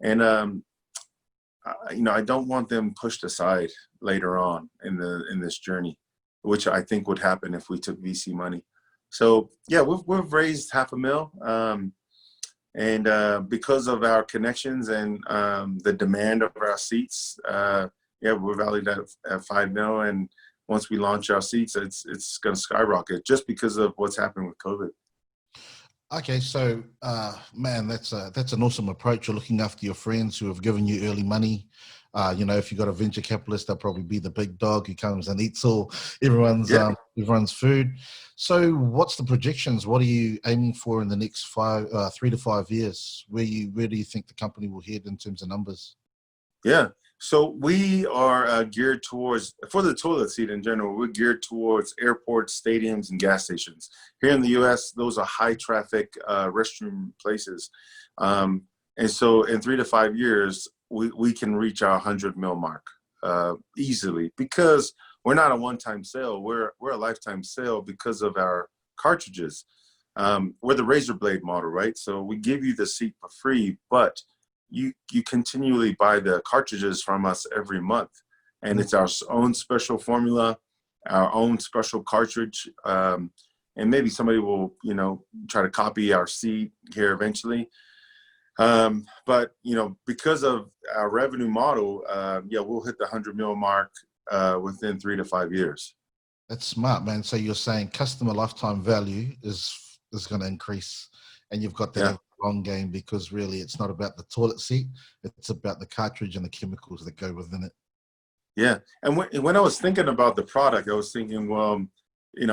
And, I don't want them pushed aside later on in this journey, which I think would happen if we took VC money. So yeah, we've raised $500,000, and because of our connections and the demand of our seats, we're valued at $5 million. And once we launch our seats, it's going to skyrocket just because of what's happened with COVID. Okay, so man, that's an awesome approach. You're looking after your friends who have given you early money. If you got a venture capitalist, they'll probably be the big dog who comes and eats everyone's food. So, what's the projections? What are you aiming for in the next 3 to 5 years? Where do you think the company will head in terms of numbers? Yeah. So we are geared towards, for the toilet seat in general, we're geared towards airports, stadiums, and gas stations. Here in the U.S., those are high traffic restroom places. And so in 3 to 5 years, we can reach our 100 mil mark easily because we're not a one-time sale. We're a lifetime sale because of our cartridges. We're the razor blade model, right? So we give you the seat for free, but you continually buy the cartridges from us every month, and it's our own special formula, our own special cartridge, and maybe somebody will try to copy our seat here eventually, but because of our revenue model, we'll hit the 100 mil mark within 3 to 5 years. That's smart, man. So you're saying customer lifetime value is going to increase, and you've got that long game because really it's not about the toilet seat, it's about the cartridge and the chemicals that go within it. Yeah, and when I was thinking about the product, I was thinking, well,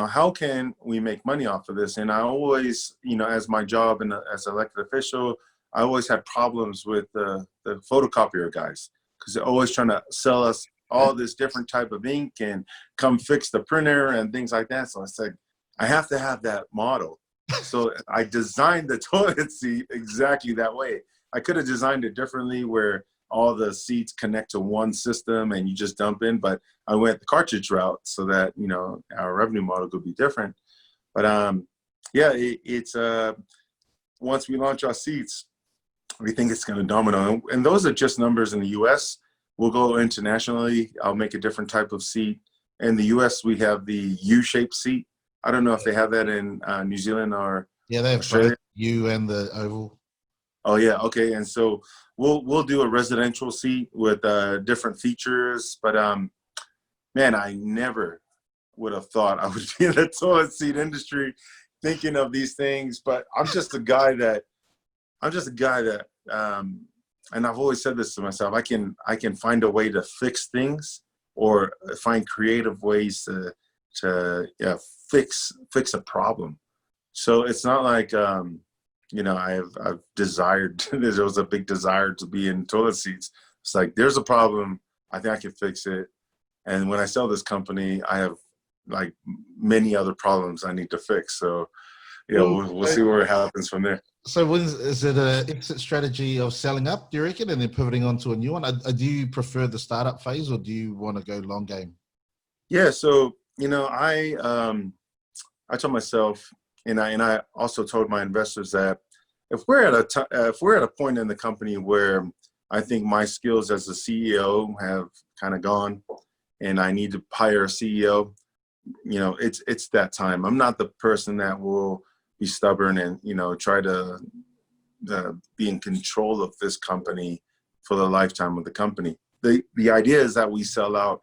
how can we make money off of this? And I always, as my job and as an elected official, I always had problems with the photocopier guys, because they're always trying to sell us all this different type of ink and come fix the printer and things like that. So I said, I have to have that model. So I designed the toilet seat exactly that way. I could have designed it differently where all the seats connect to one system and you just dump in, but I went the cartridge route so that, our revenue model could be different. But yeah, it's once we launch our seats, we think it's going to domino. And those are just numbers in the US. We'll go internationally. I'll make a different type of seat. In the US, we have the U-shaped seat. I don't know if they have that in New Zealand or Yeah, they have Australia. both U and the oval. Oh yeah, okay. And so we'll do a residential seat with different features. But man, I never would have thought I would be in the toilet seat industry thinking of these things. But I'm just a guy that and I've always said this to myself, I can find a way to fix things or find creative ways to fix a problem. So it's not like I've desired, there was a big desire to be in toilet seats. It's like, there's a problem, I think I can fix it. And when I sell this company, I have like many other problems I need to fix. So we'll see where it happens from there. So is it an exit strategy of selling up, do you reckon, and then pivoting onto a new one? Do you prefer the startup phase, or do you want to go long game? Yeah, so I told myself, and I also told my investors that if we're at a point in the company where I think my skills as a CEO have kind of gone, and I need to hire a CEO, it's that time. I'm not the person that will be stubborn and try to be in control of this company for the lifetime of the company. The idea is that we sell out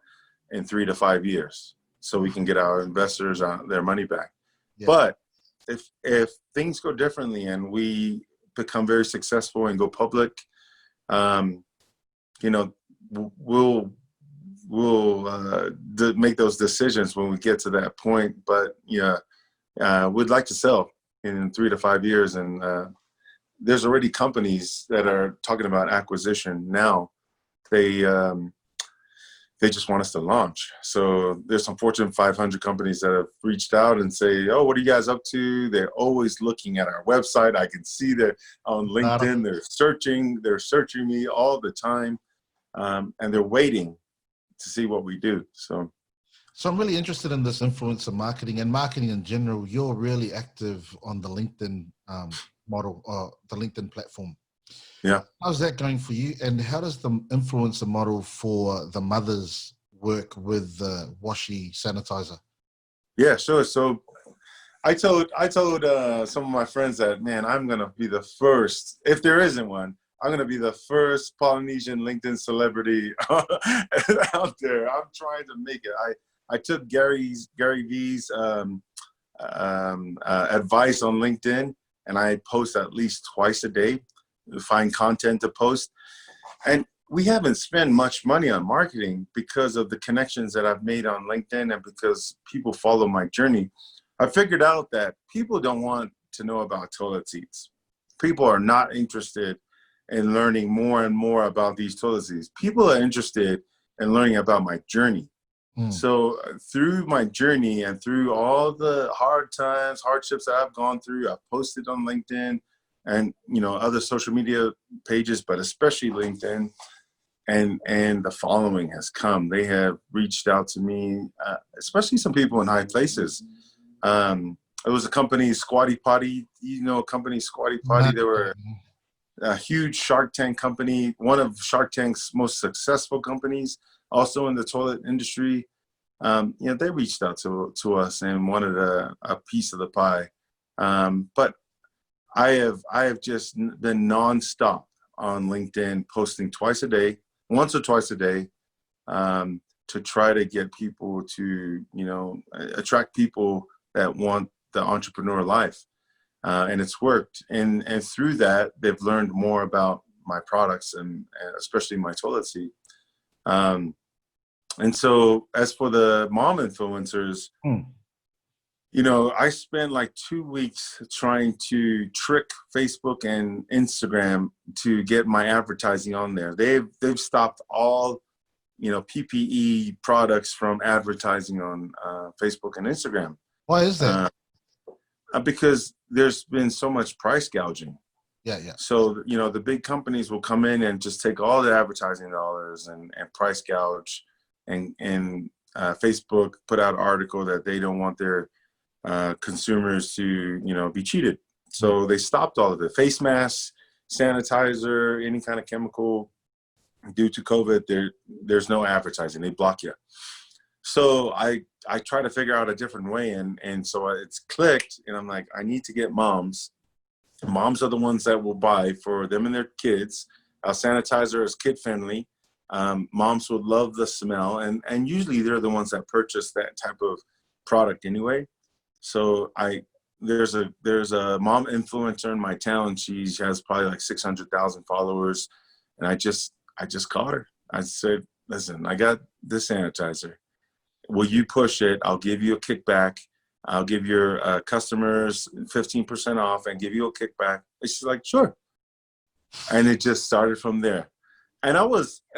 in 3 to 5 years so we can get our investors their money back. Yeah. But if things go differently and we become very successful and go public, we'll make those decisions when we get to that point. But we'd like to sell in 3 to 5 years, and there's already companies that are talking about acquisition now. They just want us to launch. So there's some Fortune 500 companies that have reached out and say, "Oh, what are you guys up to?" They're always looking at our website. I can see that on LinkedIn. They're searching me all the time, and they're waiting to see what we do. So I'm really interested in this influencer marketing and marketing in general. You're really active on the LinkedIn model, or the LinkedIn platform. Yeah. How's that going for you? And how does the influencer model for the mothers work with the WASHIE sanitizer? Yeah, sure. So I told some of my friends that, man, I'm going to be the first, if there isn't one, I'm going to be the first Polynesian LinkedIn celebrity out there. I'm trying to make it. I took Gary V's advice on LinkedIn, and I post at least twice a day, find content to post. And we haven't spent much money on marketing because of the connections that I've made on LinkedIn and because people follow my journey. I figured out that people don't want to know about toilet seats. People are not interested in learning more and more about these toilet seats. People are interested in learning about my journey. So through my journey and through all the hardships that I've gone through, I've posted on LinkedIn and other social media pages, but especially LinkedIn, and the following has come. They have reached out to me, especially some people in high places. It was a company, Squatty Potty. Company Squatty Potty. They were a huge Shark Tank company, one of Shark Tank's most successful companies, also in the toilet industry. They reached out to us and wanted a piece of the pie. But I have just been nonstop on LinkedIn, posting once or twice a day, to try to get people to, attract people that want the entrepreneur life. And it's worked. And through that, they've learned more about my products and especially my toilet seat. And so as for the mom influencers, I spent like 2 weeks trying to trick Facebook and Instagram to get my advertising on there. They've stopped all, PPE products from advertising on Facebook and Instagram. Why is that? Because there's been so much price gouging. Yeah, yeah. So, the big companies will come in and just take all the advertising dollars and price gouge, and Facebook put out an article that they don't want their consumers to, be cheated. So they stopped all of it. Face masks, sanitizer, any kind of chemical. Due to COVID, there's no advertising. They block you. So I try to figure out a different way, and so it's clicked, and I'm like, I need to get moms. Moms are the ones that will buy for them and their kids. Our sanitizer is kid friendly. Moms would love the smell, and usually they're the ones that purchase that type of product anyway. So there's a mom influencer in my town. She has probably like 600,000 followers, and I just called her. I said, listen, I got this sanitizer. Will you push it? I'll give you a kickback. I'll give your customers 15% off and give you a kickback. And she's like, sure. And it just started from there. And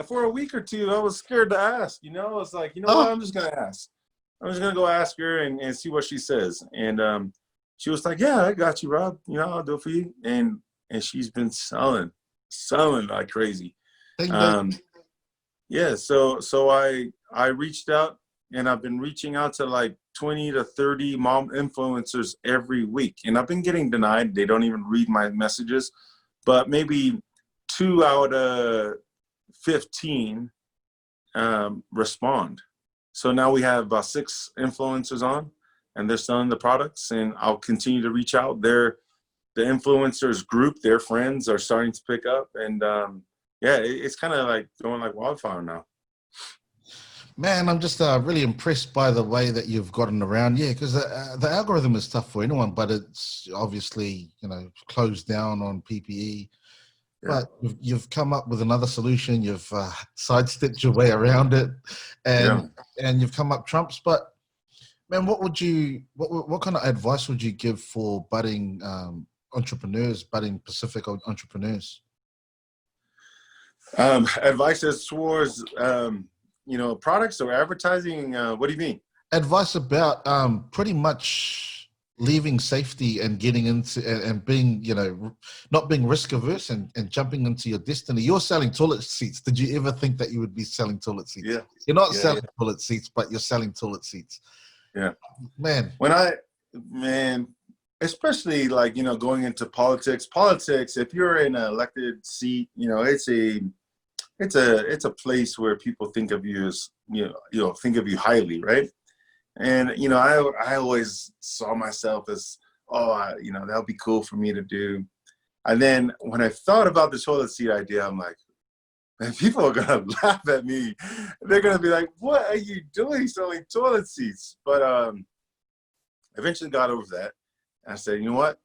for a week or two, I was scared to ask. I was like, what? I'm just going to ask. I'm just going to go ask her and see what she says. And she was like, yeah, I got you, Rob. I'll do it for you. And she's been selling like crazy. Yeah, so I reached out, and I've been reaching out to like 20 to 30 mom influencers every week, and I've been getting denied. They don't even read my messages, but maybe 2 out of 15 respond. So now we have about 6 influencers on, and they're selling the products, and I'll continue to reach out. The influencers group, their friends are starting to pick up, and yeah, it's kind of like going like wildfire now. Man, I'm just really impressed by the way that you've gotten around. Yeah, because the algorithm is tough for anyone, but it's obviously, closed down on PPE. Yeah. But you've come up with another solution. You've sidestepped your way around it, and you've come up trumps. But man, what kind of advice would you give for budding entrepreneurs, budding Pacific entrepreneurs? Advice as towards products or advertising. What do you mean? Advice about pretty much leaving safety and getting into and being, not being risk averse and jumping into your destiny. You're selling toilet seats. Did you ever think that you would be selling toilet seats? Yeah. You're not selling toilet seats, but you're selling toilet seats. Yeah. Man. Especially like, going into politics, if you're in an elected seat, it's a place where people think of you as, think of you highly, right? And, I always saw myself as, that would be cool for me to do. And then when I thought about the toilet seat idea, I'm like, man, people are going to laugh at me. They're going to be like, what are you doing selling toilet seats? But eventually got over that. I said, you know what?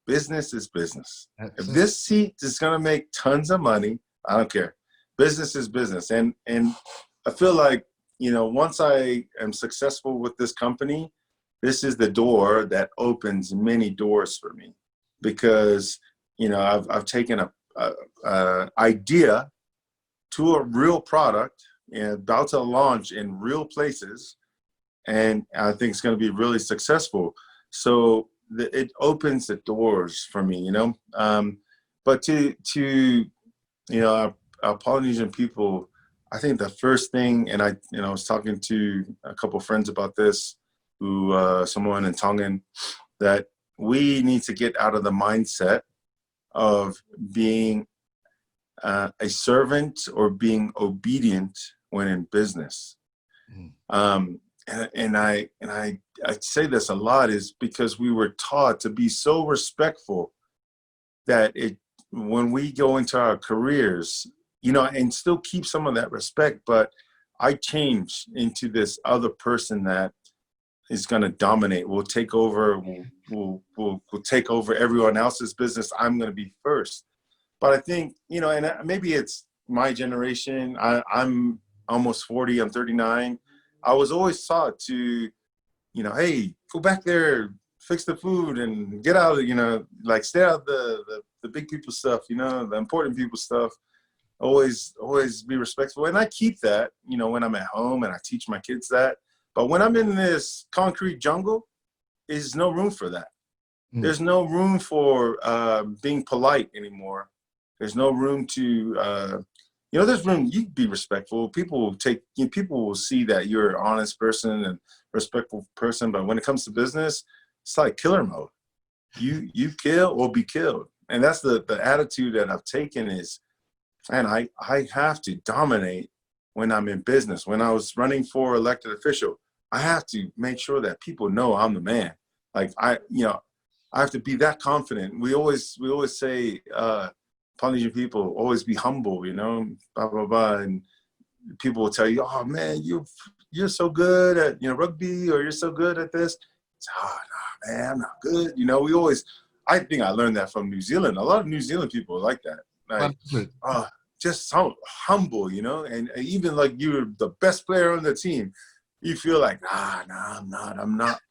Business is business. If this seat is going to make tons of money, I don't care. Business is business. And I feel like, once I am successful with this company, this is the door that opens many doors for me, because, I've taken a idea to a real product and about to launch in real places. And I think it's going to be really successful. So it opens the doors for me, but to our Polynesian people, I think the first thing, and I was talking to a couple of friends about this, who Samoan and Tongan, that we need to get out of the mindset of being a servant or being obedient when in business. And I say this a lot is because we were taught to be so respectful that when we go into our careers, and still keep some of that respect, but I change into this other person that is going to dominate. We'll take over. We'll take over everyone else's business. I'm going to be first. But I think, and maybe it's my generation. I'm almost 40. I'm 39. I was always taught to, hey, go back there, fix the food, and get out of, you know, like stay out of the big people stuff, you know, the important people stuff. Always be respectful. And I keep that, you know, when I'm at home, and I teach my kids that. But when I'm in this concrete jungle, there's no room for that. There's no room for being polite anymore. There's no room to, you know, there's room, you be respectful. People will people will see that you're an honest person and respectful person. But when it comes to business, it's like killer mode. You kill or be killed. And that's the attitude that I've taken is, and I have to dominate when I'm in business. When I was running for elected official, I have to make sure that people know I'm the man. Like I have to be that confident. We always say, Polynesian people, always be humble, you know, blah, blah, blah. And people will tell you, oh man, you're so good at, you know, rugby, or you're so good at this. It's, oh no, man, I'm not good. You know, I think I learned that from New Zealand. A lot of New Zealand people are like that. Like, just so humble, you know, and even like you're the best player on the team, you feel like, I'm not.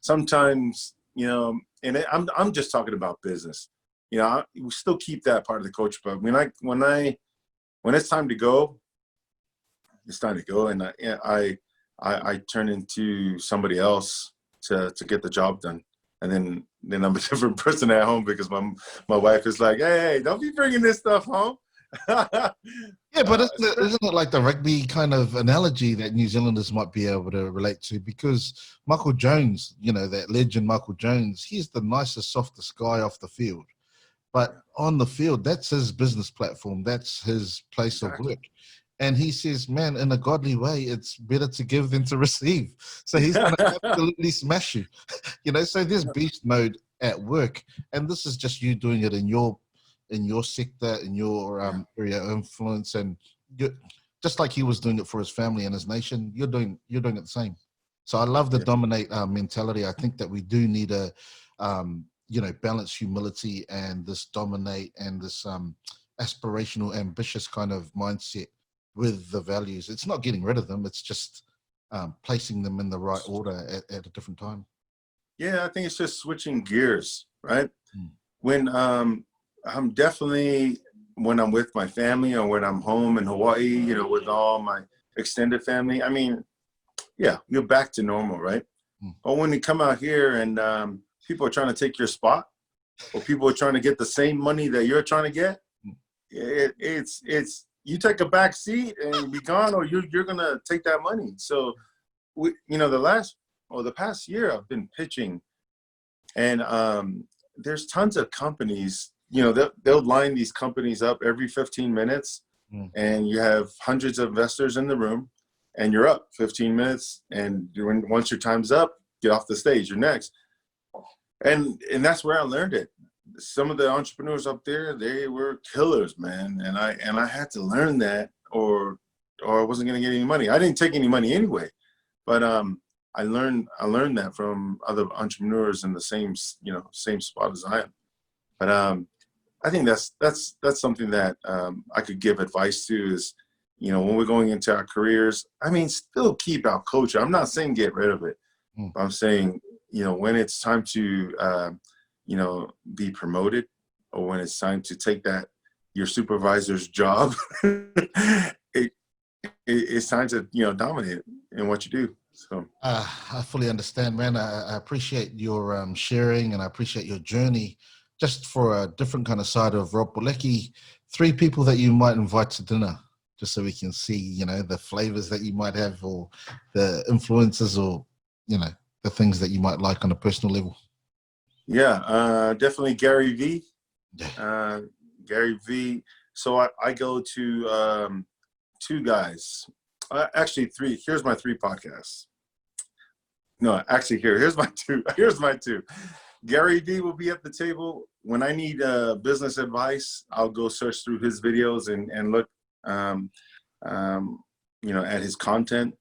Sometimes, you know, and I'm just talking about business. You know, we still keep that part of the coach, but when it's time to go, it's time to go, and I turn into somebody else to get the job done. And then I'm a different person at home because my wife is like, hey, don't be bringing this stuff home. Yeah, but isn't it like the rugby kind of analogy that New Zealanders might be able to relate to? Because Michael Jones, you know, that legend Michael Jones, he's the nicest, softest guy off the field. But on the field, that's his business platform. That's his place of work. And he says, man, in a godly way, it's better to give than to receive. So he's going to absolutely smash you. You know, so there's beast mode at work. And this is just you doing it in your sector, in your area of influence. And just like he was doing it for his family and his nation, you're doing it the same. So I love the dominate mentality. I think that we do need a, you know, balance humility and this dominate and this aspirational, ambitious kind of mindset with the values. It's not getting rid of them. It's just placing them in the right order at a different time. Yeah, I think it's just switching gears, right? When I'm definitely, when I'm with my family or when I'm home in Hawaii, you know, with all my extended family, I mean, yeah, you're back to normal, right? But when you come out here and people are trying to take your spot, or people are trying to get the same money that you're trying to get, it's you take a back seat and be gone, or you're gonna take that money. So, you know, the past year I've been pitching, and there's tons of companies. You know, they'll line these companies up every 15 minutes, and you have hundreds of investors in the room, and you're up 15 minutes, and once your time's up, get off the stage. You're next, and that's where I learned it. Some of the entrepreneurs up there, they were killers, man, and I had to learn that, or I wasn't gonna get any money. I didn't take any money anyway, but I learned that from other entrepreneurs in the same spot as I am. But I think that's something that I could give advice to is, you know, when we're going into our careers, I mean, still keep our culture. I'm not saying get rid of it. But I'm saying, you know, when it's time to you know, be promoted, or when it's time to take your supervisor's job, it's time to, you know, dominate in what you do. So I fully understand, man. I appreciate your sharing, and I appreciate your journey. Just for a different kind of side of Rob Poleki, 3 people that you might invite to dinner, just so we can see, you know, the flavors that you might have, or the influences, or, you know, the things that you might like on a personal level. Yeah, definitely Gary V. Gary V. So I go to 2 guys, actually 3. Here's my 3 podcasts. No, actually here's my 2. Here's my 2. Gary V will be at the table. When I need business advice, I'll go search through his videos and look, you know, at his content.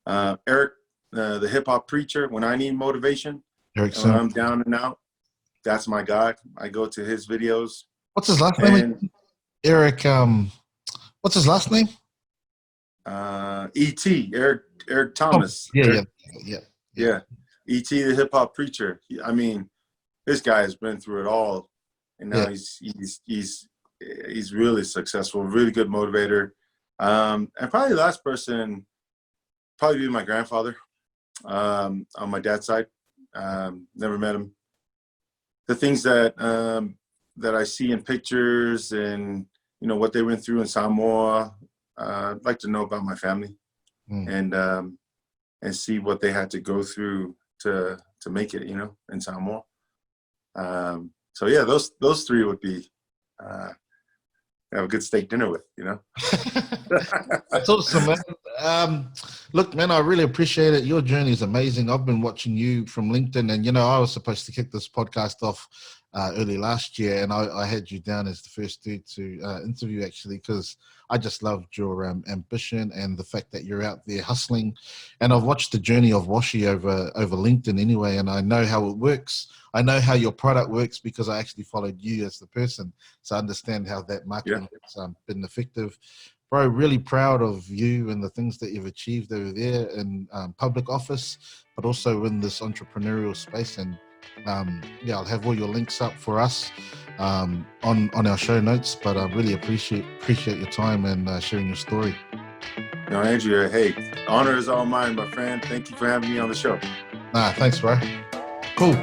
Eric, the hip hop preacher, when I need motivation, when I'm down and out, that's my guy. I go to his videos. What's his last name? Eric. What's his last name? E.T. Eric Thomas. Oh, yeah. E.T. the hip hop preacher. I mean, this guy has been through it all, and now he's really successful, really good motivator. And probably the last person, probably be my grandfather, on my dad's side. Never met him. The things that that I see in pictures and what they went through in Samoa, I'd like to know about my family, and see what they had to go through to make it, in Samoa. So yeah, those three would be have a good steak dinner with, That's awesome, man. Look, man, I really appreciate it. Your journey is amazing. I've been watching you from LinkedIn, and I was supposed to kick this podcast off early last year, and I had you down as the first dude to interview, actually, because I just loved your ambition and the fact that you're out there hustling. And I've watched the journey of WASHIE over LinkedIn anyway, and I know how it works. I know how your product works because I actually followed you as the person, so I understand how that marketing has been effective. Bro, really proud of you and the things that you've achieved over there in public office, but also in this entrepreneurial space. And I'll have all your links up for us on our show notes. But I really appreciate your time and sharing your story. No, Andrew, hey, honor is all mine, my friend. Thank you for having me on the show. Thanks, bro. Cool.